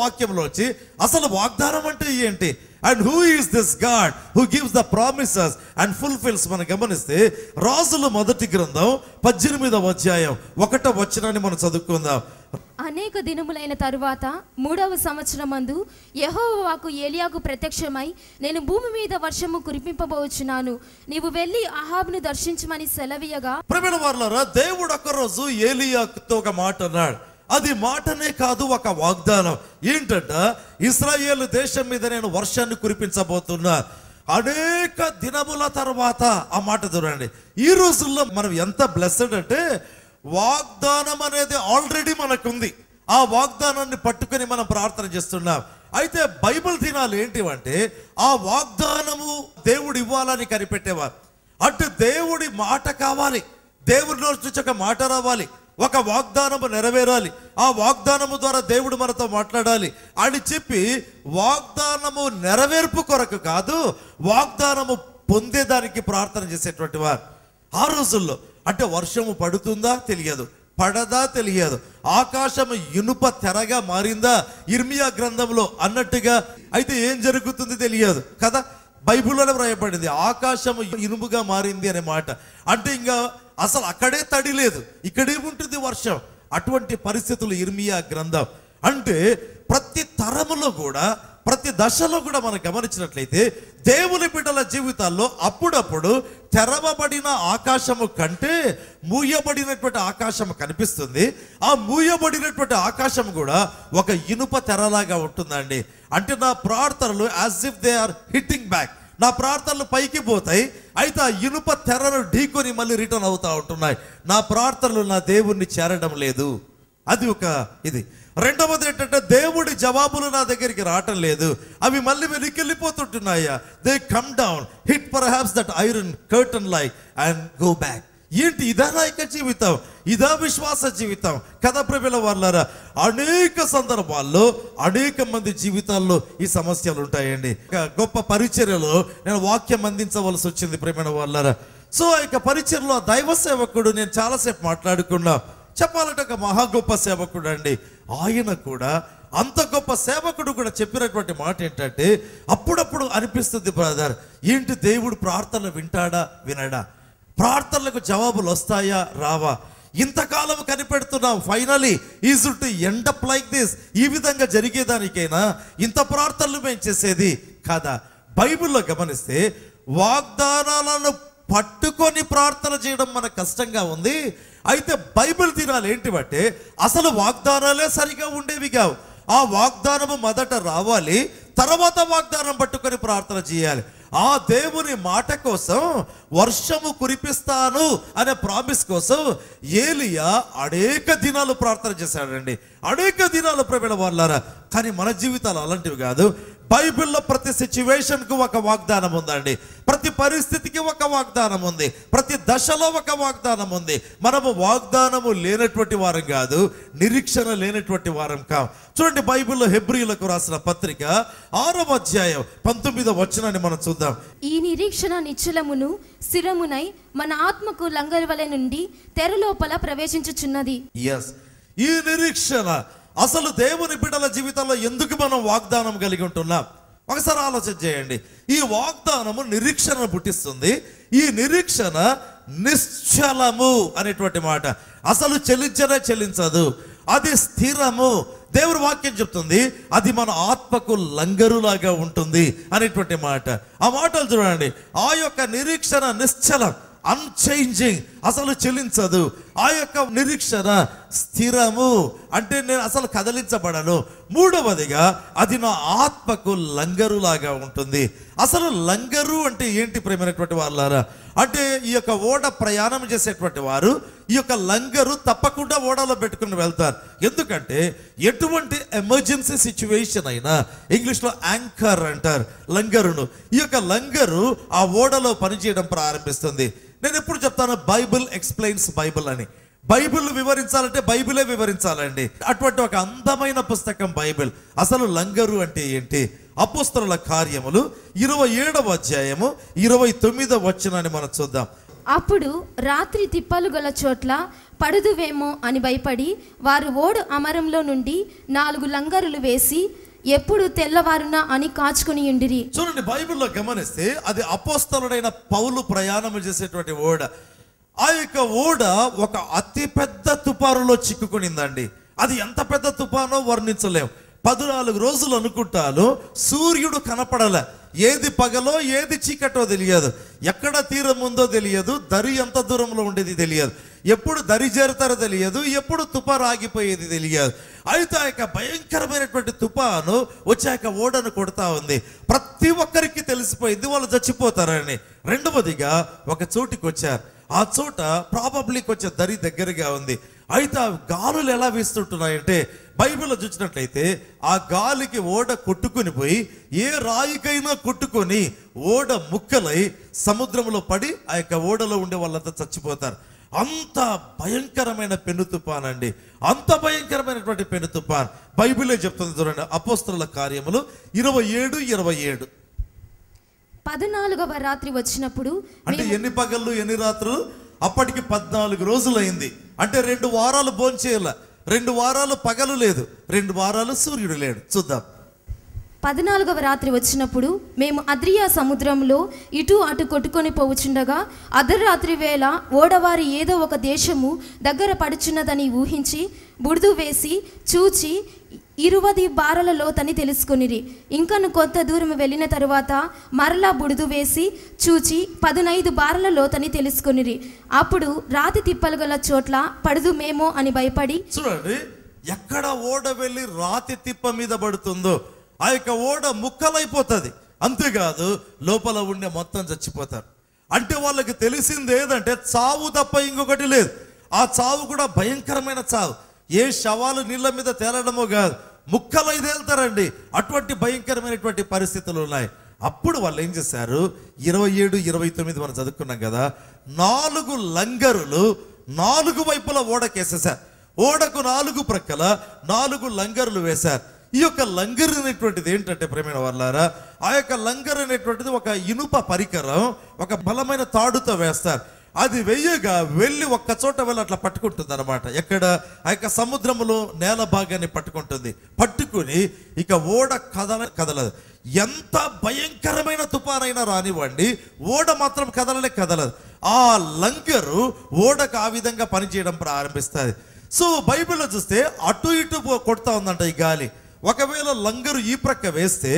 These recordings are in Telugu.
వాక్యంలో వచ్చి అసలు వాగ్దానం అంటే ఏంటి, and who is this God who gives the promises and fulfils మనం గమనిస్తే రాజుల మొదటి గ్రంథం 18వ అధ్యాయం 1వ వచనాన్ని మనం చదువుకుందాం. అనేక దినములైన తరువాత 3వ సంవత్సరమందు యెహోవా వాక్కు ఏలియాకు ప్రత్యక్షమై, నేను భూమి మీద వర్షము కురిపింపబోచున్నాను, నీవు వెళ్ళి అహాబును దర్శించమని సెలవీయగా, ప్రియమైన వారలారా, దేవుడు ఒకరోజు ఏలియాతో ఒక మాట అన్నాడు. అది మాటనే కాదు, ఒక వాగ్దానం. ఏంటంట, ఇశ్రాయేలు దేశం మీద నేను వర్షాన్ని కురిపించబోతున్నా. అనేక దినముల తర్వాత ఆ మాట చూడండి. ఈ రోజుల్లో మనం ఎంత బ్లెస్డ్ అంటే, వాగ్దానం అనేది ఆల్రెడీ మనకుంది. ఆ వాగ్దానాన్ని పట్టుకొని మనం ప్రార్థన చేస్తున్నాం. అయితే బైబిల్ దినాలు ఏంటివంటే, ఆ వాగ్దానము దేవుడు ఇవ్వాలని కనిపెట్టేవారు. అటు దేవుడి మాట కావాలి, దేవుడి నుంచి ఒక మాట రావాలి, ఒక వాగ్దానము నెరవేరాలి, ఆ వాగ్దానము ద్వారా దేవుడు మనతో మాట్లాడాలి అని చెప్పి, వాగ్దానము నెరవేర్పు కొరకు కాదు, వాగ్దానము పొందేదానికి ప్రార్థన చేసేటువంటి వారు ఆ రోజుల్లో. అంటే వర్షము పడుతుందా తెలియదు, పడదా తెలియదు, ఆకాశము ఇనుప తెరగా మారిందా ఇర్మియా గ్రంథంలో అన్నట్టుగా, అయితే ఏం జరుగుతుంది తెలియదు కదా. బైబిల్లోనే వ్రాయబడింది ఆకాశము ఇనుముగా మారింది అనే మాట. అంటే ఇంకా అసలు అక్కడే తడి లేదు, ఇక్కడేముంటుంది వర్షం. అటువంటి పరిస్థితులు ఇర్మియా గ్రంథం. అంటే ప్రతి తరములో కూడా, ప్రతి దశలో కూడా మనం గమనించినట్లయితే దేవుని బిడ్డల జీవితాల్లో అప్పుడప్పుడు తెరవబడిన ఆకాశము కంటే మూయబడినటువంటి ఆకాశం కనిపిస్తుంది. ఆ మూయబడినటువంటి ఆకాశం కూడా ఒక ఇనుప తెరలాగా ఉంటుందండి. అంటే నా ప్రార్థనలు as if they are hitting back, నా ప్రార్థనలు పైకి పోతాయి, అయితే ఆ ఇనుప తెరను ఢీకొని మళ్ళీ రిటర్న్ అవుతా ఉంటున్నాయి. నా ప్రార్థనలు నా దేవుణ్ణి చేరడం లేదు. అది ఒక ఇది. రెండవది ఏంటంటే, దేవుడి జవాబులు నా దగ్గరికి రావటం లేదు, అవి మళ్ళీ వెనక్కి వెళ్ళిపోతుంటున్నాయా. They come down, hit perhaps that iron curtain like and go back. ఏంటి, ఇదా నాయక జీవితం, ఇదా విశ్వాస జీవితం కదా ప్రియమైన వారలారా. అనేక సందర్భాల్లో అనేక మంది జీవితాల్లో ఈ సమస్యలు ఉంటాయండి. గొప్ప పరిచర్యలో నేను వాక్యం అందించవలసి వచ్చింది ప్రియమైన వారలారా. సో ఇక పరిచర్యలో దైవ సేవకుడు నేను చాలాసేపు మాట్లాడుకున్నా. చెప్పాలంటే ఒక మహా గొప్ప సేవకుడు అండి. ఆయన కూడా అంత గొప్ప సేవకుడు కూడా చెప్పినటువంటి మాట ఏంటంటే, అప్పుడప్పుడు అనిపిస్తుంది బ్రదర్, ఏంటి దేవుడు ప్రార్థనలు వింటాడా వినడా, ప్రార్థనలకు జవాబులు వస్తాయా రావా, ఇంతకాలం కనిపెడుతున్నాం, finally is to end up like this. ఈ విధంగా జరిగేదానికైనా ఇంత ప్రార్థనలు మేము చేసేది కాదా. బైబిల్లో గమనిస్తే వాగ్దానాలను పట్టుకొని ప్రార్థన చేయడం మనకు కష్టంగా ఉంది. అయితే బైబిల్ దినాలు ఏంటివంటే, అసలు వాగ్దానాలే సరిగా ఉండేవి కావు. ఆ వాగ్దానము మొదట రావాలి, తర్వాత వాగ్దానం పట్టుకొని ప్రార్థన చేయాలి. ఆ దేవుని మాట కోసం, వర్షము కురిపిస్తాను అనే ప్రామిస్ కోసం ఏలియా అనేక దినాలు ప్రార్థన చేశాడండి. అనేక దినాలు ప్రియమైన వారలారా. కానీ మన జీవితాలు అలాంటివి కాదు. బైబిల్లో ప్రతి సిచ్యువేషన్కు ఒక వాగ్దానం ఉందండి, ప్రతి పరిస్థితికి ఒక వాగ్దానం ఉంది, ప్రతి దశలో ఒక వాగ్దానం ఉంది. మనము వాగ్దానము లేనటువంటి వారం కాదు, నిరీక్షణ లేనటువంటి వారం కాదు. చూడండి, బైబిల్లో హెబ్రీయులకు రాసిన పత్రిక 6వ అధ్యాయం 19వ వచనాన్ని మనం చూద్దాం. ఈ నిరీక్షణ నిశ్చలమును స్థిరమునై మన ఆత్మకు లంగరు వలె నుండి తెర లోపల ప్రవేశించుచున్నది. ఎస్, ఈ నిరీక్షణ అసలు దేవుని బిడ్డల జీవితంలో ఎందుకు మనం వాగ్దానం కలిగి ఉంటున్నాం ఒకసారి ఆలోచన చేయండి. ఈ వాగ్దానము నిరీక్షణను పుట్టిస్తుంది. ఈ నిరీక్షణ నిశ్చలము అనేటువంటి మాట, అసలు చెల్లించదు, అది స్థిరము. దేవుని వాక్యం చెప్తుంది అది మన ఆత్మకు లంగరులాగా ఉంటుంది అనేటువంటి మాట. ఆ మాటలు చూడండి, ఆ యొక్క నిరీక్షణ నిశ్చలం, అన్చేంజింగ్, అసలు చెల్లించదు. ఆ యొక్క నిరీక్షణ స్థిరము, అంటే నేను అసలు కదలించబడను. మూడవదిగా అది నా ఆత్మకు లంగరులాగా ఉంటుంది. అసలు లంగరు అంటే ఏంటి ప్రియమైనటువంటి వాళ్ళారా, అంటే ఈ యొక్క ఓడ ప్రయాణం చేసేటువంటి వారు ఈ యొక్క లంగరు తప్పకుండా ఓడలో పెట్టుకుని వెళ్తారు. ఎందుకంటే ఎటువంటి ఎమర్జెన్సీ సిచ్యువేషన్ అయినా, ఇంగ్లీష్లో యాంకర్ అంటారు లంగరును. ఈ యొక్క లంగరు ఆ ఓడలో పనిచేయడం ప్రారంభిస్తుంది. నేను ఎప్పుడు చెప్తాను, బైబిల్ ఎక్స్ప్లెయిన్స్ బైబిల్ అని. బైబిల్ వివరించాలంటే బైబిలే వివరించాలండి. అటువంటి ఒక అందమైన పుస్తకం బైబిల్. అసలు లంగరు అంటే ఏంటి? అపోస్తలుల కార్యములు 27వ అధ్యాయము 29వ వచనాన్ని మనం చూద్దాం. అప్పుడు రాత్రి తిప్పలు గల చోట్ల పడుదువేమో అని భయపడి వారు ఓడ అమరంలో నుండి 4 లంగరులు వేసి ఎప్పుడు తెల్లవారునా అని కాచుకుని ఉండిరి. చూడండి, బైబిల్లో గమనిస్తే అది అపోస్తలుడైన పౌలు ప్రయాణం చేసేటువంటి ఓడ. ఆ యొక్క ఓడ ఒక అతి పెద్ద తుఫానులో చిక్కుకునిందండి. అది ఎంత పెద్ద తుఫానో వర్ణించలేం. 14 రోజులు అనుకుంటాను సూర్యుడు కనపడలే. ఏది పగలో ఏది చీకటో తెలియదు, ఎక్కడ తీరం ఉందో తెలియదు, దరి ఎంత దూరంలో ఉండేది తెలియదు, ఎప్పుడు దరి చేరుతారో తెలియదు, ఎప్పుడు తుఫాను ఆగిపోయేది తెలియదు. అయితే ఆ యొక్క భయంకరమైనటువంటి తుఫాను వచ్చాక ఓడను కొడతా ఉంది. ప్రతి ఒక్కరికి తెలిసిపోయింది వాళ్ళు చచ్చిపోతారని. రెండవదిగా ఒక చోటికి వచ్చారు. ఆ చోట ప్రాబబ్లీ కొంచెం దరి దగ్గరగా ఉంది. అయితే ఆ గాలులు ఎలా వీస్తుంటున్నాయంటే బైబిల్లో చూసినట్లయితే ఆ గాలికి ఓడ కొట్టుకుని పోయి ఏ రాయికైనా కొట్టుకొని ఓడ ముక్కలై సముద్రంలో పడి ఆ యొక్క ఓడలో ఉండే వాళ్ళంతా చచ్చిపోతారు. అంత భయంకరమైన పెను తుఫాన్ అండి, అంత భయంకరమైనటువంటి పెను తుఫాన్. బైబిలే చెప్తుంది చూడండి, అపోస్తలుల కార్యములు 27:27. 14వ రాత్రి వచ్చినప్పుడు, అంటే ఎన్ని పగళ్ళు ఎన్ని రాత్రులు? అప్పటికి 14 రోజులు అయింది. అంటే 2 వారాలు భోంచేయాల, 2 వారాలు పగలు లేదు, 2 వారాలు సూర్యుడు లేడు. చూద్దాం. 14వ రాత్రి వచ్చినప్పుడు మేము అద్రియా సముద్రంలో ఇటు అటు కొట్టుకొని పోవుచుండగా అర్ధరాత్రి వేళ ఓడవారి ఏదో ఒక దేశము దగ్గర పడుచున్నదని ఊహించి బుడుదు వేసి చూచి 20 బారల లోతని తెలుసుకొనిరి. ఇంకను కొంత దూరం వెళ్ళిన తరువాత మరలా బుడుదు వేసి చూచి 15 బారల లోతని తెలుసుకొనిరి. అప్పుడు రాతి తిప్పలు గల చోట్ల పడుదుమేమో అని భయపడి. చూడండి, ఎక్కడ ఓడ వెళ్ళి రాతి తిప్ప మీద పడుతుందో ఆ యొక్క ఓడ ముక్కలైపోతుంది. అంతేకాదు లోపల ఉండే మొత్తం చచ్చిపోతారు. అంటే వాళ్ళకి తెలిసింది ఏదంటే చావు తప్ప ఇంకొకటి లేదు. ఆ చావు కూడా భయంకరమైన చావు. ఏ శవాలు నీళ్ళ మీద తేలడమో కాదు, ముక్కలై తేలుతారండి. అటువంటి భయంకరమైనటువంటి పరిస్థితులు ఉన్నాయి. అప్పుడు వాళ్ళు ఏం చేశారు? 27-29 మనం చదువుకున్నాం కదా, 4 లంగరులు 4 వైపుల ఓడకేసేసారు. ఓడకు 4 ప్రక్కల 4 లంగరులు వేశారు. ఈ యొక్క లంగర్ అనేటువంటిది ఏంటంటే ప్రేమైన వాళ్ళారా, ఆ యొక్క లంగర్ అనేటువంటిది ఒక ఇనుప పరికరం, ఒక బలమైన తాడుతో వేస్తారు. అది వెయ్యగా వెళ్ళి ఒక్క చోట వెళ్ళి అట్లా పట్టుకుంటుంది అనమాట. ఎక్కడ? ఆ యొక్క సముద్రంలో నేల భాగాన్ని పట్టుకుంటుంది. పట్టుకుని ఇక ఓడ కదలదు. ఎంత భయంకరమైన తుఫానైనా రానివ్వండి, ఓడ మాత్రం కదలదు. ఆ లంగరు ఓడకు ఆ విధంగా పనిచేయడం ప్రారంభిస్తుంది. సో బైబిల్లో చూస్తే అటు ఇటు కొడతా ఉందంట ఈ గాలి. ఒకవేళ లంగరు ఈ ప్రక్క వేస్తే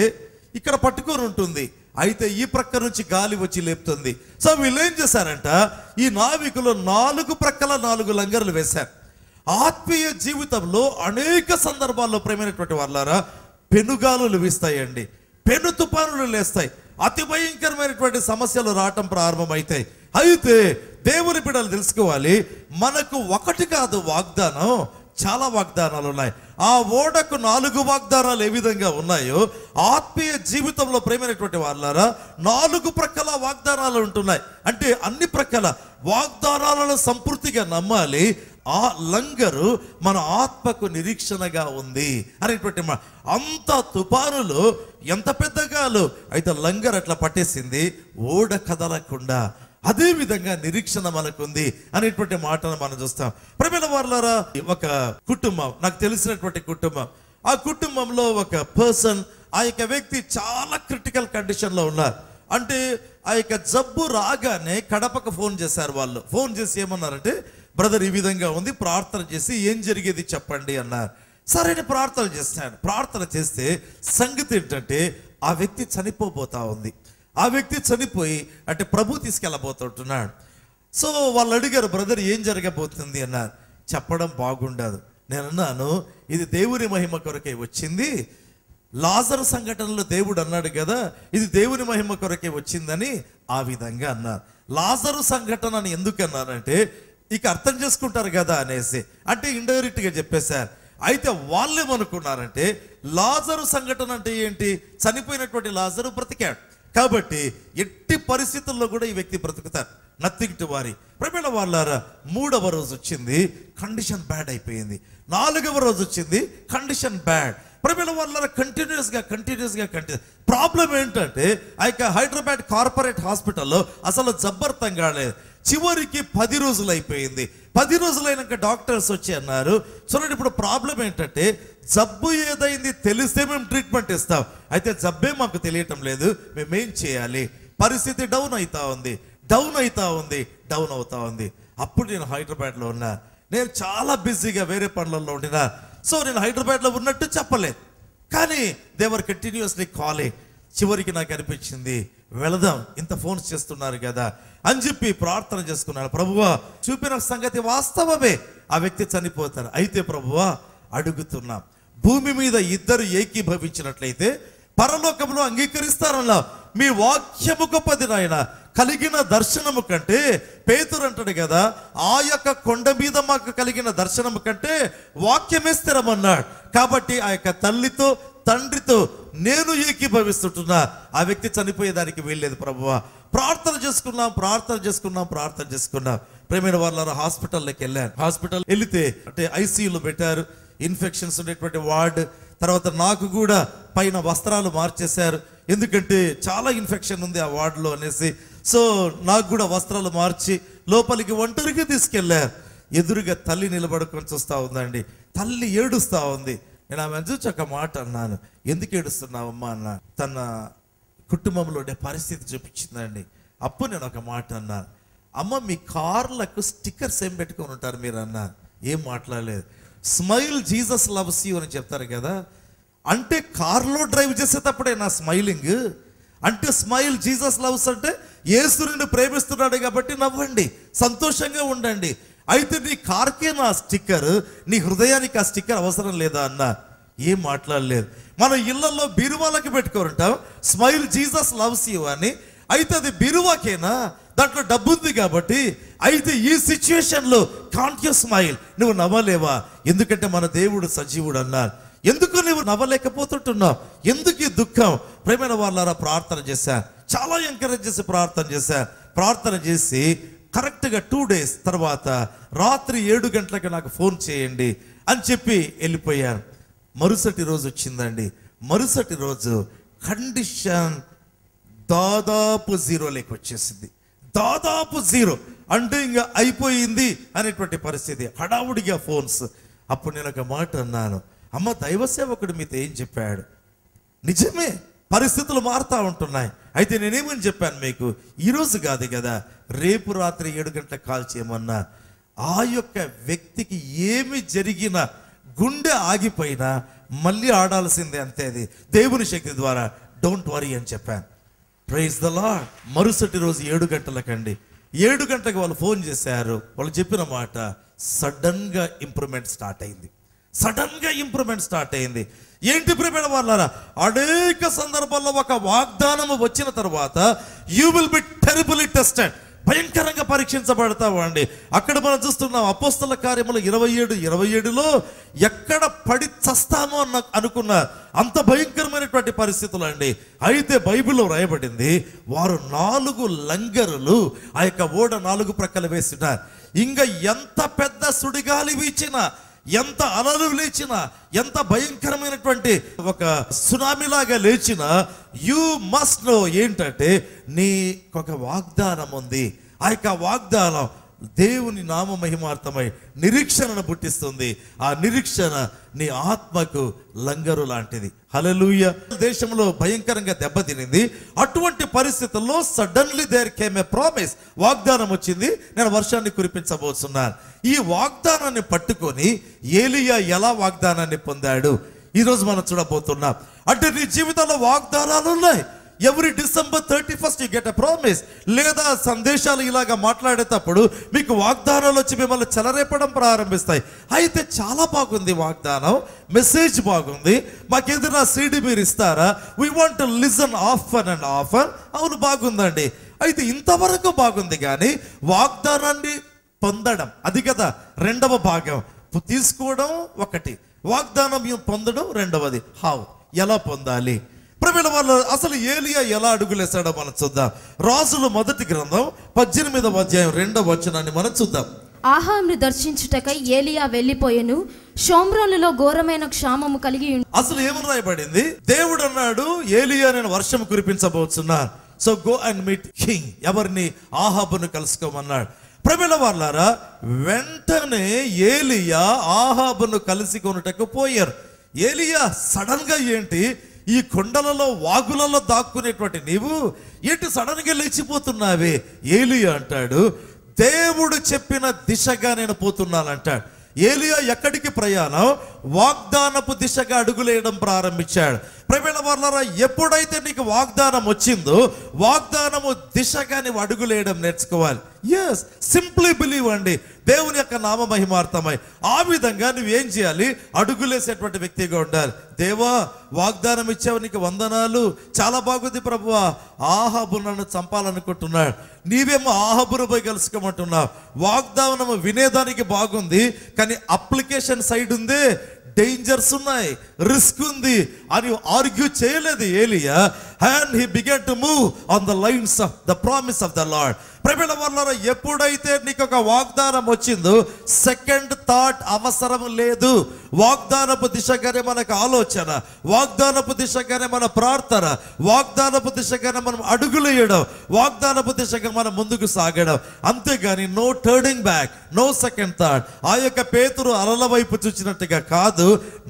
ఇక్కడ పట్టుకొని ఉంటుంది, అయితే ఈ ప్రక్క నుంచి గాలి వచ్చి లేపుతుంది. సో వీళ్ళు ఏం చేశారంట, ఈ నావికులు 4 ప్రక్కల 4 లంగర్లు వేశారు. ఆత్మీయ జీవితంలో అనేక సందర్భాల్లో ప్రేమైనటువంటి వాళ్ళారా పెనుగాలులు వీస్తాయండి, పెను తుఫానులు లేస్తాయి, అతి భయంకరమైనటువంటి సమస్యలు రావటం ప్రారంభమవుతాయి. అయితే దేవుని బిడ్డలు తెలుసుకోవాలి, మనకు ఒకటి కాదు వాగ్దానం, చాలా వాగ్దానాలు ఉన్నాయి. ఆ ఓడకు 4 వాగ్దానాలు ఏ విధంగా ఉన్నాయో ఆత్మీయ జీవితంలో ప్రేమైనటువంటి వాళ్ళారా 4 ప్రక్కల వాగ్దానాలు ఉంటున్నాయి. అంటే అన్ని ప్రక్కల వాగ్దానాలను సంపూర్తిగా నమ్మాలి. ఆ లంగరు మన ఆత్మకు నిరీక్షణగా ఉంది అనేటువంటి అంత తుఫానులు ఎంత పెద్దగాలు అయితే లంగర్ అట్లా పట్టేసింది, ఓడ కదలకుండా. అదే విధంగా నిరీక్షణ మనకుంది అనేటువంటి మాటను మనం చూస్తాం. ప్రేమైన వారలారా, ఒక కుటుంబం, నాకు తెలిసినటువంటి కుటుంబం, ఆ కుటుంబంలో ఒక పర్సన్, ఆ యొక్క వ్యక్తి చాలా క్రిటికల్ కండిషన్లో ఉన్నారు. అంటే ఆ యొక్క జబ్బు రాగానే కడపకు ఫోన్ చేశారు. వాళ్ళు ఫోన్ చేసి ఏమన్నారంటే, బ్రదర్ ఈ విధంగా ఉంది, ప్రార్థన చేసి ఏం జరిగేది చెప్పండి అన్నారు. సరైన ప్రార్థన చేస్తాను. ప్రార్థన చేస్తే సంగతి ఏంటంటే ఆ వ్యక్తి చనిపోతా ఉంది. ఆ వ్యక్తి చనిపోయి అంటే ప్రభు తీసుకెళ్ళబోతుంటున్నాడు. సో వాళ్ళు అడిగారు, బ్రదర్ ఏం జరగబోతుంది అన్నారు. చెప్పడం బాగుండదు. నేను అన్నాను, ఇది దేవుని మహిమ కొరకే వచ్చింది. లాజరు సంఘటనలో దేవుడు అన్నాడు కదా, ఇది దేవుని మహిమ కొరకే వచ్చిందని ఆ విధంగా అన్నారు. లాజరు సంఘటన అని ఎందుకు అన్నారంటే ఇక అర్థం చేసుకుంటారు కదా అనేసి, అంటే ఇండైరెక్ట్గా చెప్పేశారు. అయితే వాళ్ళేమనుకున్నారంటే లాజరు సంఘటన అంటే ఏంటి, చనిపోయినటువంటి లాజరు బ్రతికాడు కాబట్టి ఎట్టి పరిస్థితుల్లో కూడా ఈ వ్యక్తి బ్రతుకుతారు, నథింగ్ టు వరీ. ప్రేమైన వాళ్ళారా, 3వ రోజు వచ్చింది, కండిషన్ బ్యాడ్ అయిపోయింది. 4వ రోజు వచ్చింది, కండిషన్ బ్యాడ్. ప్రేమైన వాళ్ళారా, కంటిన్యూస్గా ప్రాబ్లం ఏంటంటే ఆ యొక్క హైదరాబాద్ కార్పొరేట్ హాస్పిటల్లో అసలు జబ్బర్థం కాలేదు. చివరికి 10 రోజులు అయిపోయింది. 10 రోజులైనాక డాక్టర్స్ వచ్చి అన్నారు, చూడండి ఇప్పుడు ప్రాబ్లం ఏంటంటే జబ్బు ఏదైంది తెలిస్తే మేము ట్రీట్మెంట్ ఇస్తాం, అయితే జబ్బే మాకు తెలియటం లేదు, మేమేం చేయాలి? పరిస్థితి డౌన్ అవుతా ఉంది. అప్పుడు నేను హైదరాబాద్లో ఉన్నా. నేను చాలా బిజీగా వేరే పనులలో ఉండినా, సో నేను హైదరాబాద్లో ఉన్నట్టు చెప్పలేదు. కానీ దేవర్ కంటిన్యూస్లీ కాలింగ్. చివరికి నాకు అనిపించింది వెళదాం, ఇంత ఫోన్స్ చేస్తున్నారు కదా అని చెప్పి ప్రార్థన చేసుకున్నాను. ప్రభువా, చూపిన సంగతి వాస్తవమే, ఆ వ్యక్తి చనిపోతారు. అయితే ప్రభువా అడుగుతున్నాం, భూమి మీద ఇద్దరు ఏకీభవించినట్లయితే పరలోకంలో అంగీకరిస్తారన్నా. మీ వాక్యము గొప్పది నాయన. కలిగిన దర్శనము కంటే, పేతురు అంటాడు కదా, ఆ యొక్క కొండ మీద మాకు కలిగిన దర్శనము కంటే వాక్యమే స్థిరమన్నాడు. కాబట్టి ఆ యొక్క తల్లితో తండ్రితో నేను ఏకీభవిస్తుంటున్నా. ఆ వ్యక్తి చనిపోయేదానికి వీల్లేదు ప్రభువా. ప్రార్థన చేసుకున్నాం. ప్రేమైన వాళ్ళ హాస్పిటల్లోకి వెళ్ళాను. హాస్పిటల్ వెళితే అంటే ఐసీయూలో పెట్టారు, ఇన్ఫెక్షన్స్ ఉండేటువంటి వార్డ్. తర్వాత నాకు కూడా పైన వస్త్రాలు మార్చేశారు, ఎందుకంటే చాలా ఇన్ఫెక్షన్ ఉంది ఆ వార్డులో అనేసి. సో నాకు కూడా వస్త్రాలు మార్చి లోపలికి ఒంటరిగా తీసుకెళ్ళారు. ఎదురుగా తల్లి నిలబడుకొని చూస్తూ ఉందండి. తల్లి ఏడుస్తూ ఉంది. నేను ఆమె చూసి ఒక మాట అన్నాను, ఎందుకు ఏడుస్తున్నావమ్మా అన్నా. తన కుటుంబంలో ఉండే పరిస్థితి చూపించిందండి. అప్పుడు నేను ఒక మాట అన్నాను, అమ్మ మీ కార్లకు స్టిక్కర్స్ ఏం పెట్టుకొని ఉంటారు మీరు అన్నారు. ఏం మాట్లాడలేదు. స్మైల్ జీసస్ లవ్స్ యూ అని చెప్తారు కదా, అంటే కార్లో డ్రైవ్ చేసేటప్పుడే నా స్మైలింగ్ అంటే స్మైల్ జీసస్ లవ్స్ అంటే యేసుని ప్రేమిస్తున్నాడు కాబట్టి నవ్వండి, సంతోషంగా ఉండండి. అయితే నీ కార్కే నా స్టిక్కర్, నీ హృదయానికి ఆ స్టిక్కర్ అవసరం లేదా అన్న. ఏం మాట్లాడలేదు. మన ఇళ్లలో బీరువాలకి పెట్టుకుంటాం స్మైల్ జీసస్ లవ్స్ యూ అని. అయితే అది బీరువాకేనా? దాంట్లో డబ్బు ఉంది కాబట్టి. అయితే ఈ సిచ్యువేషన్లో కాంట్ యు స్మైల్, నువ్వు నవ్వలేవా? ఎందుకంటే మన దేవుడు సజీవుడు అన్నారు. ఎందుకు నువ్వు నవ్వలేకపోతుంటున్నావు? ఎందుకు ఈ దుఃఖం? ప్రేమైన వాళ్ళారా ప్రార్థన చేశాను, చాలా ఎంకరేజ్ చేసి ప్రార్థన చేసి కరెక్ట్గా 2 days తర్వాత రాత్రి 7 గంటలకు నాకు ఫోన్ చేయండి అని చెప్పి వెళ్ళిపోయాను. మరుసటి రోజు వచ్చిందండి. మరుసటి రోజు కండిషన్ దాదాపు 0 వచ్చేసింది. దాదాపు 0 అంటే ఇంకా అయిపోయింది అనేటువంటి పరిస్థితి. హడావుడిగా ఫోన్స్. అప్పుడు నేను ఒక మాట అన్నాను, అమ్మ దైవ సేవకుడు మీతో ఏం చెప్పాడు? నిజమే, పరిస్థితులు మారుతూ ఉంటున్నాయి. అయితే నేనేమని చెప్పాను మీకు, ఈరోజు కాదు కదా, రేపు రాత్రి 7 గంటలకు కాల్ చేయమన్నా. ఆ యొక్క వ్యక్తికి ఏమి జరిగినా, గుండె ఆగిపోయినా మళ్ళీ ఆడాల్సిందే, అంతే. అది దేవుని శక్తి ద్వారా. డోంట్ వరీ అని చెప్పాను. Praise the Lord. మరుసటి రోజు 7 గంటలకండి, 7 గంటలకు వాళ్ళు ఫోన్ చేశారు. వాళ్ళు చెప్పిన మాట, సడన్గా ఇంప్రూవ్మెంట్ స్టార్ట్ అయింది. ఏంటి ప్రియమైన వాళ్ళారా, అనేక సందర్భాల్లో ఒక వాగ్దానము వచ్చిన తర్వాత you will be terribly tested, భయంకరంగా పరీక్షించబడతావు అండి. అక్కడ మనం చూస్తున్నాం అపోస్తల కార్యములు 27:27లో ఎక్కడ పడి చస్తామో అనుకున్నారు, అంత భయంకరమైనటువంటి పరిస్థితులు అండి. అయితే బైబిల్లో రాయబడింది, వారు 4 లంగరులు ఆ యొక్క ఓడ 4 ప్రక్కల వేసినారు. ఇంకా ఎంత పెద్ద సుడిగాలి వీచినా, ఎంత అలలు లేచినా, ఎంత భయంకరమైనటువంటి ఒక సునామీలాగా లేచినా, యు మస్ట్ నో ఏంటంటే నీకొక వాగ్దానం ఉంది. ఆ యొక్క వాగ్దానం దేవుని నామ మహిమార్థమై నిరీక్షణను పుట్టిస్తుంది. ఆ నిరీక్షణ నీ ఆత్మకు లంగరు లాంటిది. హల్లెలూయా. దేశంలో భయంకరంగా దెబ్బతినింది. అటువంటి పరిస్థితుల్లో suddenly there came a promise, వాగ్దానం వచ్చింది, నేను వర్షాన్ని కురిపించబోతున్నాను. ఈ వాగ్దానాన్ని పట్టుకొని ఏలియా ఎలా వాగ్దానాన్ని పొందాడు ఈరోజు మనం చూడబోతున్నాం. అంటే నీ జీవితంలో వాగ్దానాలు ఉన్నాయి. Every December 31st you get a promise. లేదా సందేశాలు ఇలాగా మాట్లాడేటప్పుడు మీకు వాగ్దానాలు వచ్చి మిమ్మల్ని చెలరేపడం ప్రారంభిస్తాయి. అయితే చాలా బాగుంది వాగ్దానం, మెసేజ్ బాగుంది, మాకేదైనా CD మీరు ఇస్తారా? We want to listen offer and offer. అవును, బాగుందండి. అయితే ఇంతవరకు బాగుంది, కానీ వాగ్దానాన్ని పొందడం అది కదా రెండవ భాగం. తీసుకోవడం ఒకటి, వాగ్దానం పొందడం రెండవది. హౌ, ఎలా పొందాలి? ప్రియమైన వాళ్ళు, అసలు ఏలియా ఎలా అడుగులేశాడో మనం చూద్దాం. రాజుల 1వ గ్రంథం 18వ అధ్యాయం 2వ వచనాన్ని మనం చూద్దాం. ఆహాబును దర్శించుటకై ఏలియా వెళ్ళిపోయెను, షోమ్రోనులో ఘోరమైన క్షామము కలిగి. అసలు ఏమని రాయబడింది? దేవుడు అన్నాడు, ఏలియా నేను వర్షం కురిపించబోతున్నా. So go and meet king. ఎవరిని? ఆహాబును కలుసుకోమన్నాడు. ప్రియమైన వారలారా, వెంటనే ఏలియా ఆహాబును కలిసి కొనుటకు పోయారు. ఏలియా సడన్ గా ఏంటి, ఈ కొండలలో వాగులలో దాక్కునేటువంటి నీవు ఏంటి సడన్ గా లేచిపోతున్నావే? ఏలియా అంటాడు, దేవుడు చెప్పిన దిశగా నేను పోతున్నానంటాడు. ఏలియా ఎక్కడికి ప్రయాణం? వాగ్దానపు దిశగా అడుగులేయడం ప్రారంభించాడు. ప్రియమైన వారలారా, ఎప్పుడైతే నీకు వాగ్దానం వచ్చిందో వాగ్దానము దిశగా నీవు అడుగులేయడం నేర్చుకోవాలి. ఎస్, సింప్లీ బిలీవ్ అండి. దేవుని యొక్క నామ మహిమార్థమై ఆ విధంగా నువ్వేం చేయాలి? అడుగులేసేటువంటి వ్యక్తిగా ఉండాలి. దేవా, వాగ్దానం ఇచ్చావు, నీకు వందనాలు, చాలా బాగుంది ప్రభువా. ఆహాబు నన్ను చంపాలనుకుంటున్నాడు, నీవేమో ఆహాబును పోయి కలుసుకోమంటున్నావు. వాగ్దానము వినేదానికి బాగుంది, కానీ అప్లికేషన్ సైడ్ ఉంది, డేంజర్స్ ఉన్నాయి, రిస్క్ ఉంది అని ఆర్గ్యూ చేయలేదు Elijah. And he began to move on the lines of the promise of the Lord. ప్రియమైన వారలారా, ఎప్పుడైతే నీకు ఒక వాగ్దానం వచ్చిందో సెకండ్ థాట్ అవసరం లేదు. వాగ్దానపు దిశగానే మనకు ఆలోచన, వాగ్దానపు దిశగానే మన ప్రార్థన, వాగ్దానపు దిశగానే మనం అడుగులేయడం, వాగ్దానపు దిశగా మనం ముందుకు సాగడం. అంతేగాని no turning back, no second thought. ఆ యొక్క పేతురు అలల వైపు చూసినట్టుగా కాదు,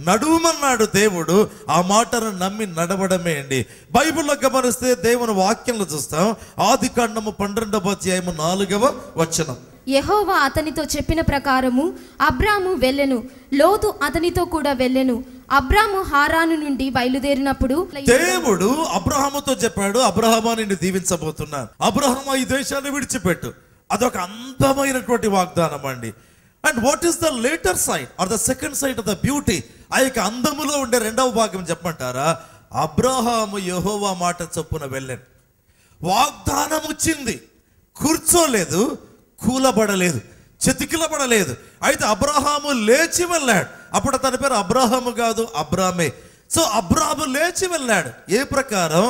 నడువమన్నాడు దేవుడు. ఆ మాటను నమ్మి నడవడమే అండి. బైబిల్లో గమనిస్తే దేవుని వాక్యంలో చూస్తాం. ఆదికాండము 12వ అధ్యాయము 4వ వచనం. యెహోవా అతనితో చెప్పిన ప్రకారము అబ్రాము వెళ్ళెను, లోతు అతనితో కూడా వెళ్ళెను. అబ్రాము హారాను నుండి బయలుదేరినప్పుడు దేవుడు అబ్రహాముతో చెప్పాడు, అబ్రహామా నిన్ను దీవించబోతున్నాను, అబ్రహామా ఈ దేశాన్ని విడిచిపెట్టు. అదొక అందమైనటువంటి వాగ్దానం అండి. And what is the later side or the second side of the beauty? ఆ యొక్క అందములో ఉండే రెండవ భాగం చెప్పమంటారా? అబ్రహాము యెహోవా మాట చొప్పున వెళ్ళాను. వాగ్దానం వచ్చింది, కూర్చోలేదు, కూలబడలేదు, చెతికిలబడలేదు. అయితే అబ్రహాము లేచి వెళ్ళాడు. అప్పుడు తన పేరు అబ్రహాము కాదు, అబ్రామే. సో అబ్రాహాము లేచి వెళ్ళాడు. ఏ ప్రకారం?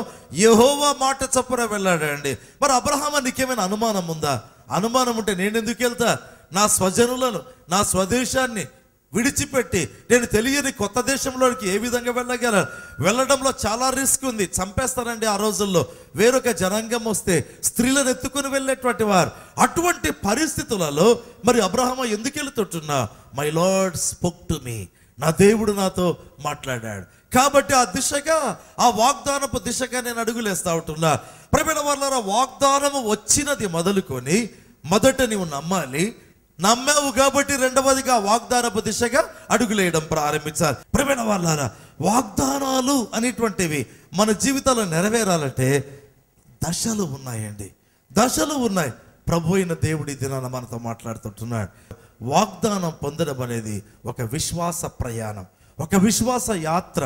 యెహోవా మాట చొప్పున వెళ్ళాడు అండి. మరి అబ్రహాము నీకేమైనా అనుమానం ఉందా? అనుమానం ఉంటే నేను ఎందుకు వెళ్తా? నా స్వజనులను, నా స్వదేశాన్ని విడిచిపెట్టి నేను తెలియని కొత్త దేశంలోకి ఏ విధంగా వెళ్ళగలను? వెళ్ళడంలో చాలా రిస్క్ ఉంది, చంపేస్తారండి ఆ రోజుల్లో. వేరొక జనాంగం వస్తే స్త్రీలను ఎత్తుకుని వెళ్ళేటువంటి వారు. అటువంటి పరిస్థితులలో మరి అబ్రహాము ఎందుకు వెళుతుంటున్నా? My lord spoke to me, నా దేవుడు నాతో మాట్లాడాడు. కాబట్టి ఆ దిశగా, ఆ వాగ్దానపు దిశగా నేను అడుగులేస్తా ఉంటున్నా. ప్రియమైన వారలారా, వాగ్దానము వచ్చినది మొదలుకొని మొదట నీవు నమ్మాలి. నమ్మావు కాబట్టి రెండవదిగా వాగ్దానపు దిశగా అడుగులేయడం ప్రారంభించాలి. ప్రియమైన వారలారా, వాగ్దానాలు అనేటువంటివి మన జీవితంలో నెరవేరాలంటే దశలు ఉన్నాయండి, దశలు ఉన్నాయి. ప్రభు అయిన దేవుడి దినాన మనతో మాట్లాడుతుంటున్నాడు. వాగ్దానం పొందడం అనేది ఒక విశ్వాస ప్రయాణం, ఒక విశ్వాస యాత్ర.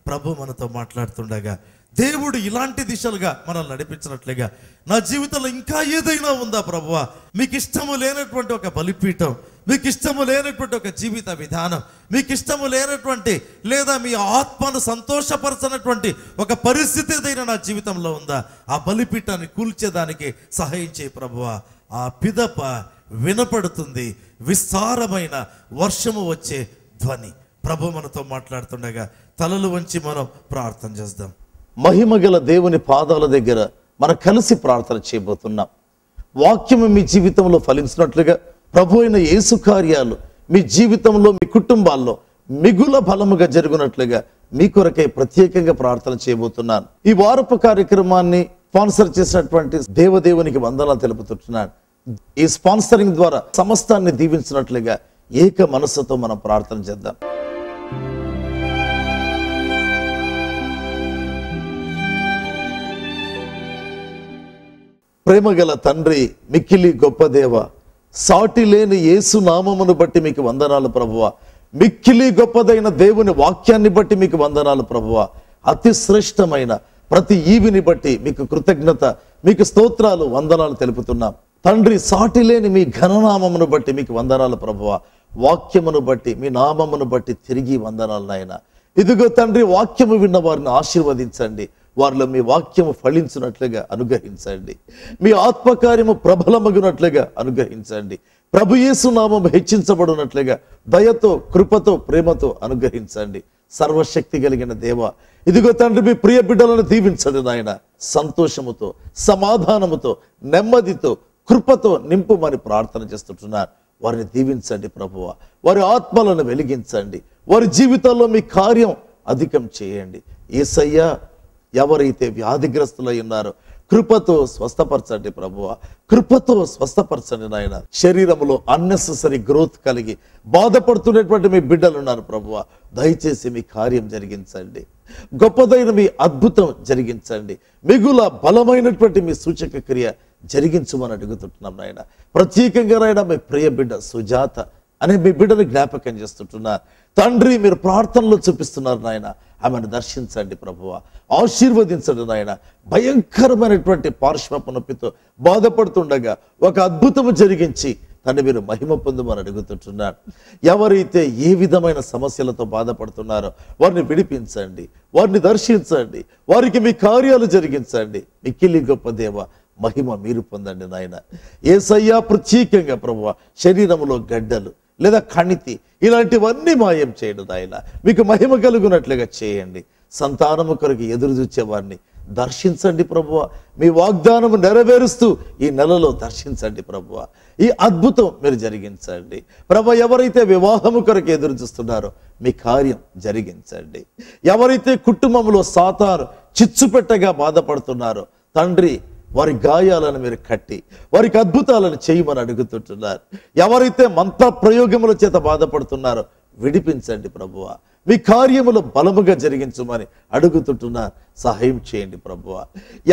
ప్రభు మనతో మాట్లాడుతుండగా దేవుడు ఇలాంటి దిశలుగా మనల్ని నడిపించినట్లుగా నా జీవితంలో ఇంకా ఏదైనా ఉందా ప్రభువా? మీకు ఇష్టము లేనటువంటి ఒక బలిపీఠం, మీకు ఇష్టము లేనటువంటి ఒక జీవిత విధానం, మీకు ఇష్టము లేనటువంటి లేదా మీ ఆత్మను సంతోషపరచనటువంటి ఒక పరిస్థితి ఏదైనా నా జీవితంలో ఉందా? ఆ బలిపీఠాన్ని కూల్చేదానికి సహాయం చేయి ప్రభువా. ఆ పిదప వినపడుతుంది విస్తారమైన వర్షము వచ్చే ధ్వని. ప్రభు మనతో మాట్లాడుతుండగా తలలు వంచి మనం ప్రార్థన చేద్దాం. మహిమగల దేవుని పాదాల దగ్గర మనం కలిసి ప్రార్థన చేయబోతున్నాం. వాక్యము మీ జీవితంలో ఫలించినట్లుగా ప్రభు అయిన యేసు కార్యాలు మీ జీవితంలో, మీ కుటుంబాల్లో మిగుల బలముగా జరుగునట్లుగా మీ కొరకై ప్రత్యేకంగా ప్రార్థన చేయబోతున్నాను. ఈ వారపు కార్యక్రమాన్ని స్పాన్సర్ చేసినటువంటి దేవదేవునికి వందనాలు తెలుపుతున్నాను. ఈ స్పాన్సరింగ్ ద్వారా సమస్తాన్ని దీవించినట్లుగా ఏక మనస్సుతో మనం ప్రార్థన చేద్దాం. ప్రేమగల తండ్రి, మిక్కిలి గొప్ప దేవ, సాటి లేని యేసు నామమును బట్టి మీకు వందనాలు ప్రభువా. మిక్కిలి గొప్పదైన దేవుని వాక్యాన్ని బట్టి మీకు వందనాలు ప్రభువా. అతి శ్రేష్టమైన ప్రతి ఈవిని బట్టి మీకు కృతజ్ఞత, మీకు స్తోత్రాలు, వందనాలు తెలుపుతున్నాం తండ్రి. సాటి లేని మీ ఘననామమును బట్టి మీకు వందనాలు ప్రభువా. వాక్యమును బట్టి, మీ నామమును బట్టి తిరిగి వందనాలు నాయన. ఇదిగో తండ్రి, వాక్యము విన్న వారిని ఆశీర్వదించండి, వారిలో మీ వాక్యము ఫలించినట్లుగా అనుగ్రహించండి, మీ ఆత్మకార్యము ప్రబలమగునట్లుగా అనుగ్రహించండి. ప్రభు యేసు నామము హెచ్చించబడినట్లుగా దయతో, కృపతో, ప్రేమతో అనుగ్రహించండి. సర్వశక్తి కలిగిన దేవ, ఇదిగో తండ్రి మీ ప్రియ బిడ్డలను దీవించండి నాయన. సంతోషముతో, సమాధానముతో, నెమ్మదితో, కృపతో నింపుమని ప్రార్థన చేస్తుంటున్నారు. వారిని దీవించండి ప్రభువ, వారి ఆత్మలను వెలిగించండి, వారి జీవితాల్లో మీ కార్యం అధికం చేయండి. యేసయ్యా, ఎవరైతే వ్యాధిగ్రస్తులై ఉన్నారో కృపతో స్వస్థపరచండి ప్రభువ, కృపతో స్వస్థపరచండి నాయన. శరీరంలో అన్నెసెసరీ గ్రోత్ కలిగి బాధపడుతున్నటువంటి మీ బిడ్డలు ఉన్నారు ప్రభువ, దయచేసి మీ కార్యం జరిగించండి. గొప్పదైన మీ అద్భుతం జరిగించండి. మిగుల బలమైనటువంటి మీ సూచక క్రియ జరిగించమని అడుగుతుంటున్నాం నాయన. ప్రత్యేకంగా నాయన మీ ప్రియ బిడ్డ సుజాత అనే మీ బిడ్డని జ్ఞాపకం చేస్తుంటున్నారు తండ్రి. మీరు ప్రార్థనలో చూపిస్తున్నారు నాయన, ఆమెను దర్శించండి ప్రభువ, ఆశీర్వదించండి నాయన. భయంకరమైనటువంటి పార్శ్వపు నొప్పితో బాధపడుతుండగా ఒక అద్భుతము జరిగించి తండ్రి మీరు మహిమ పొందమని అడుగుతుంటున్నారు. ఎవరైతే ఏ విధమైన సమస్యలతో బాధపడుతున్నారో వారిని విడిపించండి, వారిని దర్శించండి, వారికి మీ కార్యాలు జరిగించండి. మిక్కిలి గొప్ప దేవ, మహిమ మీరు పొందండి నాయన. యేసయ్యా, ప్రత్యేకంగా ప్రభువ శరీరంలో గడ్డలు లేదా కణితి ఇలాంటివన్నీ మాయం చేయండి నాయన. మీకు మహిమ కలుగునట్లుగా చేయండి. సంతానము కొరకు ఎదురు చూచే వారిని దర్శించండి ప్రభువ. మీ వాగ్దానము నెరవేరుస్తూ ఈ నెలలో దర్శించండి ప్రభువ. ఈ అద్భుతం మీరు జరిగించండి ప్రభువ. ఎవరైతే వివాహము కొరకు ఎదురు చూస్తున్నారో మీ కార్యం జరిగించండి. ఎవరైతే కుటుంబంలో సాతాను చిచ్చుపెట్టగా బాధపడుతున్నారో తండ్రి, వారి గాయాలను మీరు కట్టి వారికి అద్భుతాలను చేయమని అడుగుతుంటున్నారు. ఎవరైతే మంత్ర ప్రయోగముల చేత బాధపడుతున్నారో విడిపించండి ప్రభువ. మీ కార్యములు బలముగా జరిగించమని అడుగుతుంటున్నారు. సహాయం చేయండి ప్రభువ.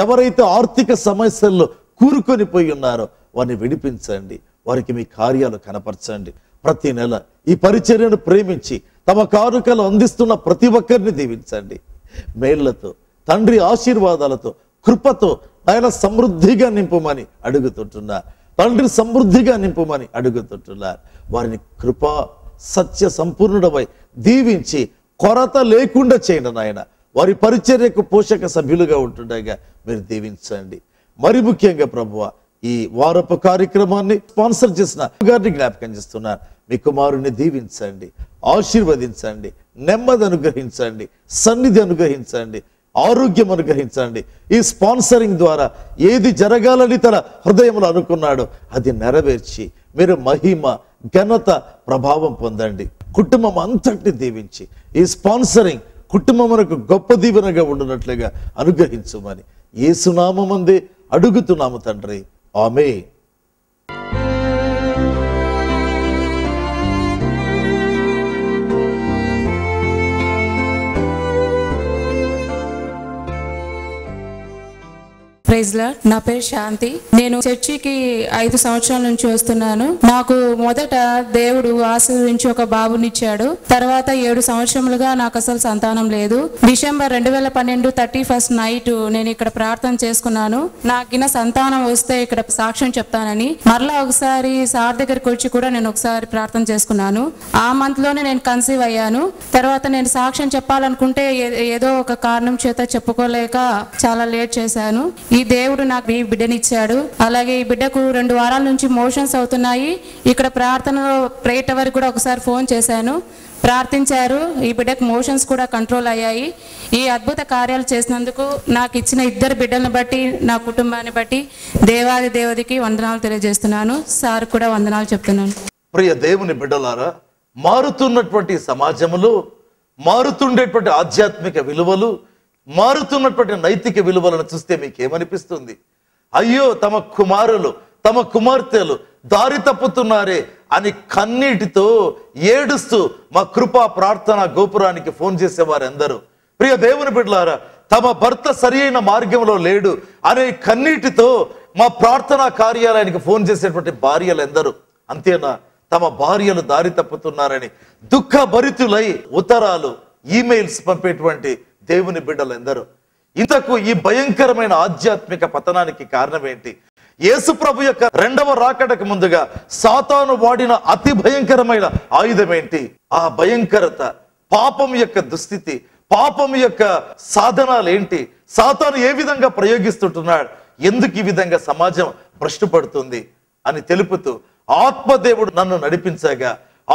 ఎవరైతే ఆర్థిక సమస్యల్లో కూరుకొని పోయి ఉన్నారో వారిని విడిపించండి, వారికి మీ కార్యాలు కనపరచండి. ప్రతి నెల ఈ పరిచర్యను ప్రేమించి తమ కానుకలు అందిస్తున్న ప్రతి ఒక్కరిని దీవించండి. మేళ్లతో తండ్రి ఆశీర్వాదాలతో కృపతో ఆయన సమృద్ధిగా నింపుమని అడుగుతుంటున్నారు తండ్రి. సమృద్ధిగా నింపుమని అడుగుతుంటున్నారు. వారిని కృపా సత్య సంపూర్ణుడవై దీవించి కొరత లేకుండా చేయండి నాయన. వారి పరిచర్యకు పోషక సభ్యులుగా ఉంటుండగా మీరు దీవించండి. మరి ముఖ్యంగా ప్రభువ ఈ వారపు కార్యక్రమాన్ని స్పాన్సర్ చేసిన గారిని జ్ఞాపకం చేస్తున్నారు. మీ కుమారుని దీవించండి, ఆశీర్వదించండి, నెమ్మది అనుగ్రహించండి, సన్నిధి అనుగ్రహించండి, ఆరోగ్యం అనుగ్రహించండి. ఈ స్పాన్సరింగ్ ద్వారా ఏది జరగాలని తన హృదయంలో అనుకున్నాడో అది నెరవేర్చి మీరు మహిమ, ఘనత, ప్రభావం పొందండి. కుటుంబం అంతటిని దీవించి ఈ స్పాన్సరింగ్ కుటుంబమునకు గొప్ప దీవెనగా ఉండునట్లుగా అనుగ్రహించమని యేసునామమందే అడుగుతున్నాము తండ్రి. ఆమేన్. Praise lord. నా పేరు శాంతి. నేను చర్చికి 5 సంవత్సరాల నుంచి వస్తున్నాను. నాకు మొదట దేవుడు ఆశీర్వదించి ఒక బాబునిచ్చాడు. తర్వాత 7 సంవత్సరములుగా నాకు అసలు సంతానం లేదు. డిసెంబర్ 2012 31 నైట్ నేను ఇక్కడ ప్రార్థన చేసుకున్నాను. నాకిన సంతానం వస్తే ఇక్కడ సాక్ష్యం చెప్తానని. మరలా ఒకసారి సార్ దగ్గరికి వచ్చి కూడా నేను ఒకసారి ప్రార్థన చేసుకున్నాను. ఆ మంత్ లోనే నేను కన్సీవ్ అయ్యాను. తర్వాత నేను సాక్ష్యం చెప్పాలనుకుంటే ఏదో ఒక కారణం చేత చెప్పుకోలేక చాలా లేట్ చేశాను. ఈ దేవుడు నాకు ఈ బిడ్డనిచ్చాడు. అలాగే ఈ బిడ్డకు 2 వారాల నుంచి మోషన్స్ అవుతున్నాయి. ఇక్కడ ప్రార్థనలో ప్రేయర్ వరకు కూడా ఒకసారి ఫోన్ చేశాను, ప్రార్థించారు. ఈ బిడ్డకు మోషన్స్ కూడా కంట్రోల్ అయ్యాయి. ఈ అద్భుత కార్యాలు చేసినందుకు నాకు ఇచ్చిన 2 బిడ్డలను బట్టి, నా కుటుంబాన్ని బట్టి దేవాది దేవుడికి వందనాలు తెలియజేస్తున్నాను. సార్ కూడా వందనాలు చెప్తున్నాను. ప్రియ దేవుని బిడ్డలారా, మారుతున్నటువంటి సమాజంలో మారుతుండేటువంటి ఆధ్యాత్మిక విలువలు, మారుతున్నటువంటి నైతిక విలువలను చూస్తే మీకేమనిపిస్తుంది? అయ్యో, తమ కుమారులు, తమ కుమార్తెలు దారి తప్పుతున్నారే అని కన్నీటితో ఏడుస్తూ మా కృపా ప్రార్థన గోపురానికి ఫోన్ చేసేవారు ఎందరూ. ప్రియ దేవుని బిడ్డలారా, తమ భర్త సరి అయిన మార్గంలో లేడు అనే కన్నీటితో మా ప్రార్థనా కార్యాలయానికి ఫోన్ చేసేటువంటి భార్యలు ఎందరూ. అంతేనా, తమ భార్యలు దారి తప్పుతున్నారని దుఃఖభరితులై ఉత్తరాలు, ఈమెయిల్స్ పంపేటువంటి దేవుని బిడ్డలు ఎందరూ. ఇంతకు ఈ భయంకరమైన ఆధ్యాత్మిక పతనానికి కారణం ఏంటి? యేసు ప్రభు యొక్క 2వ రాకడకు ముందుగా సాతాను వాడిన అతి భయంకరమైన ఆయుధం ఏంటి? ఆ భయంకరత, పాపం యొక్క దుస్థితి, పాపం యొక్క సాధనాలు ఏంటి? సాతాను ఏ విధంగా ప్రయోగిస్తుంటున్నాడు? ఎందుకు ఈ విధంగా సమాజం భ్రష్టుపడుతుంది అని తెలుపుతూ ఆత్మదేవుడు నన్ను నడిపించగా,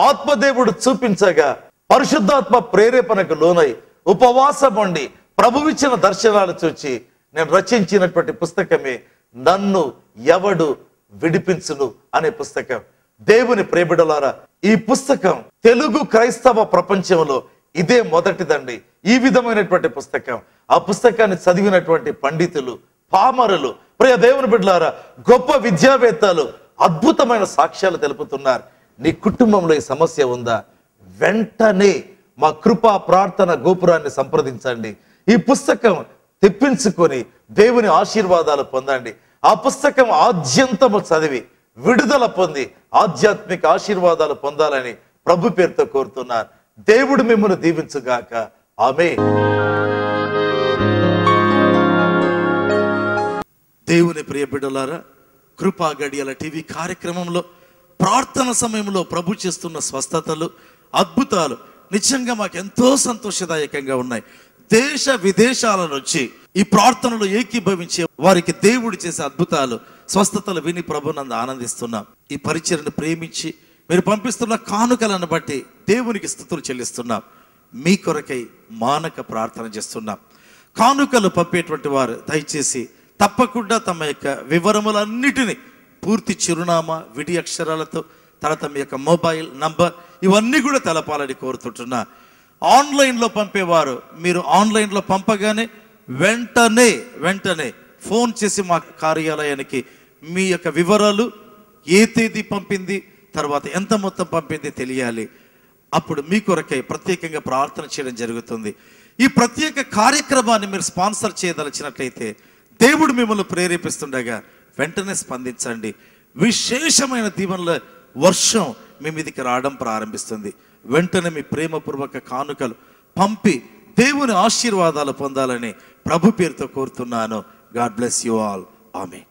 ఆత్మదేవుడు చూపించగా, పరిశుద్ధాత్మ ప్రేరేపణకు లోనై ఉపవాసం ఉండి ప్రభువిచ్చిన దర్శనాలు చూచి నేను రచించినటువంటి పుస్తకమే నన్ను ఎవడు విడిపించును అనే పుస్తకం. దేవుని ప్రియబిడ్డలారా, ఈ పుస్తకం తెలుగు క్రైస్తవ ప్రపంచంలో ఇదే మొదటిదండి. ఈ విధమైనటువంటి పుస్తకం. ఆ పుస్తకాన్ని చదివినటువంటి పండితులు, పామరులు, ప్రియ దేవుని బిడ్డలారా, గొప్ప విద్యావేత్తలు అద్భుతమైన సాక్ష్యాలు తెలుపుతున్నారు. నీ కుటుంబంలో ఈ సమస్య ఉందా? వెంటనే మా కృపా ప్రార్థన గోపురాన్ని సంప్రదించండి. ఈ పుస్తకం తెప్పించుకొని దేవుని ఆశీర్వాదాలు పొందండి. ఆ పుస్తకం ఆద్యంతము చదివి విడుదల పొంది ఆధ్యాత్మిక ఆశీర్వాదాలు పొందాలని ప్రభు పేరుతో కోరుతున్నారు. దేవుడు మిమ్మల్ని దీవించుగాక. ఆమేన్. దేవుని ప్రియ బిడ్డలారా, కృపా గడియల టీవీ కార్యక్రమంలో ప్రార్థన సమయంలో ప్రభు చేస్తున్న స్వస్థతలు, అద్భుతాలు నిజంగా మాకు ఎంతో సంతోషదాయకంగా ఉన్నాయి. దేశ విదేశాల నుంచి ఈ ప్రార్థనలో ఏకీభవించే వారికి దేవుడు చేసే అద్భుతాలు, స్వస్థతలు విని ప్రభునందు ఆనందిస్తున్నాం. ఈ పరిచర్ను ప్రేమించి మీరు పంపిస్తున్న కానుకలను బట్టి దేవునికి స్తుతులు చెల్లిస్తున్నాం. మీ కొరకై మానక ప్రార్థన చేస్తున్నాం. కానుకలు పంపేటువంటి వారు దయచేసి తప్పకుండా తమ యొక్క వివరములన్నిటినీ పూర్తి చిరునామా, విడి అక్షరాలతో, తర్వాత మీ యొక్క మొబైల్ నంబర్ ఇవన్నీ కూడా తెలపాలని కోరుతుంటున్నా. ఆన్లైన్లో పంపేవారు మీరు ఆన్లైన్లో పంపగానే వెంటనే ఫోన్ చేసి మా కార్యాలయానికి మీ యొక్క వివరాలు, ఏ తేదీ పంపింది, తర్వాత ఎంత మొత్తం పంపింది తెలియాలి. అప్పుడు మీ కొరకై ప్రత్యేకంగా ప్రార్థన చేయడం జరుగుతుంది. ఈ ప్రత్యేక కార్యక్రమాన్ని మీరు స్పాన్సర్ చేయదలిచినట్లయితే దేవుడు మిమ్మల్ని ప్రేరేపిస్తుండగా వెంటనే స్పందించండి. విశేషమైన దీవెనల వర్షం మీ మీదకి రావడం ప్రారంభిస్తుంది. వెంటనే మీ ప్రేమపూర్వక కానుకలు పంపి దేవుని ఆశీర్వాదాలు పొందాలని ప్రభు పేరుతో కోరుతున్నాను. God bless you all. Amen.